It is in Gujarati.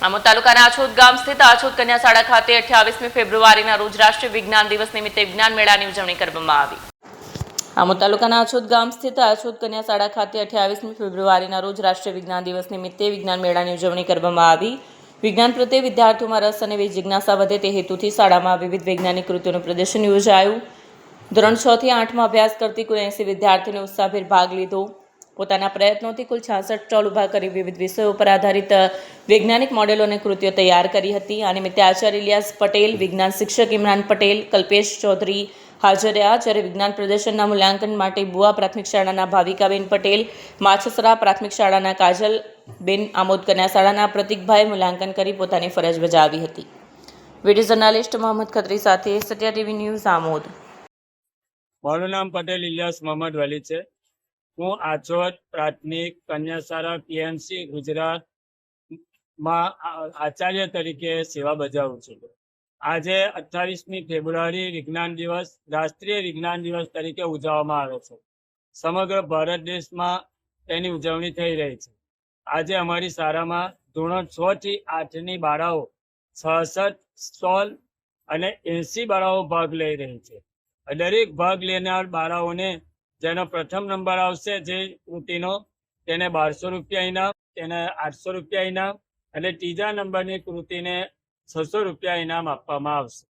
આમોદ તાલુકાના આછોદ ગામ સ્થિત આછોદ કન્યા શાળા ખાતે 28મી ફેબ્રુઆરીના રોજ રાષ્ટ્રીય વિજ્ઞાન દિવસ નિમિત્તે વિજ્ઞાન મેળાની ઉજવણી કરવામાં આવી। આમોદ તાલુકાના આછોદ ગામ સ્થિત આછોદ કન્યા શાળા ખાતે 28મી ફેબ્રુઆરીના રોજ રાષ્ટ્રીય વિજ્ઞાન દિવસ નિમિત્તે વિજ્ઞાન મેળાની ઉજવણી કરવામાં આવી। વિજ્ઞાન પ્રત્યે વિદ્યાર્થીઓમાં રસ અને જિજ્ઞાસા વધે તે હેતુથી શાળામાં વિવિધ વૈજ્ઞાનિક કૃતિઓનું પ્રદર્શન યોજાયું। ધોરણ 6 થી 8માં અભ્યાસ કરતી કુલ 80 વિદ્યાર્થીઓએ ઉત્સાહભેર ભાગ લીધો। પોતાના પ્રયત્નોથી કુલ 66 સ્ટોલ ઊભા કરી વિવિધ વિષયો પર આધારિત વૈજ્ઞાનિક મોડેલો અને કૃતિઓ તૈયાર કરી હતી। આ નિમિત્તે આચાર્ય ઇલિયાસ પટેલ, વિજ્ઞાન શિક્ષક ઇમરાન પટેલ, કલ્પેશ ચૌધરી હાજર રહ્યા। જ્યારે વિજ્ઞાન પ્રદર્શનના મૂલ્યાંકન માટે બુઆ પ્રાથમિક શાળાના ભાવિકાબેન પટેલ, માછસરા પ્રાથમિક શાળાના કાજલબેન, આમોદ કન્યા શાળાના પ્રતિકભાઈ મૂલ્યાંકન કરી પોતાની ફરજ બજાવી હતી। વિડીયો જર્નાલિસ્ટ મોહમ્મદ ખત્રી સાથે સત્યા ટીવી ન્યૂઝ આમોદ। મારું નામ પટેલ ઇલિયાસ મોહમ્મદ વલી છે। હું આછોદ પ્રાથમિક કન્યા શાળા પીએમસી ગુજરાતમાં આચાર્ય તરીકે સેવા બજાવું છું। આજે 28મી ફેબ્રુઆરી વિજ્ઞાન દિવસ રાષ્ટ્રીય વિજ્ઞાન દિવસ તરીકે ઉજવવામાં આવે છે। સમગ્ર ભારત દેશમાં તેની ઉજવણી થઈ રહી છે। આજે અમારી શાળામાં ધોરણ 6 થી 8ની બાળાઓ 66 સ્ટોલ અને 80 બાળાઓ ભાગ લઈ રહી છે। દરેક ભાગ લેનાર બાળાઓને જેનો પ્રથમ નંબર આવશે જે કૃતિનો તેને 1200 રૂપિયા ઇનામ, તેને 800 રૂપિયા ઇનામ અને ત્રીજા નંબરની કૃતિને 600 રૂપિયા ઇનામ આપવામાં આવશે।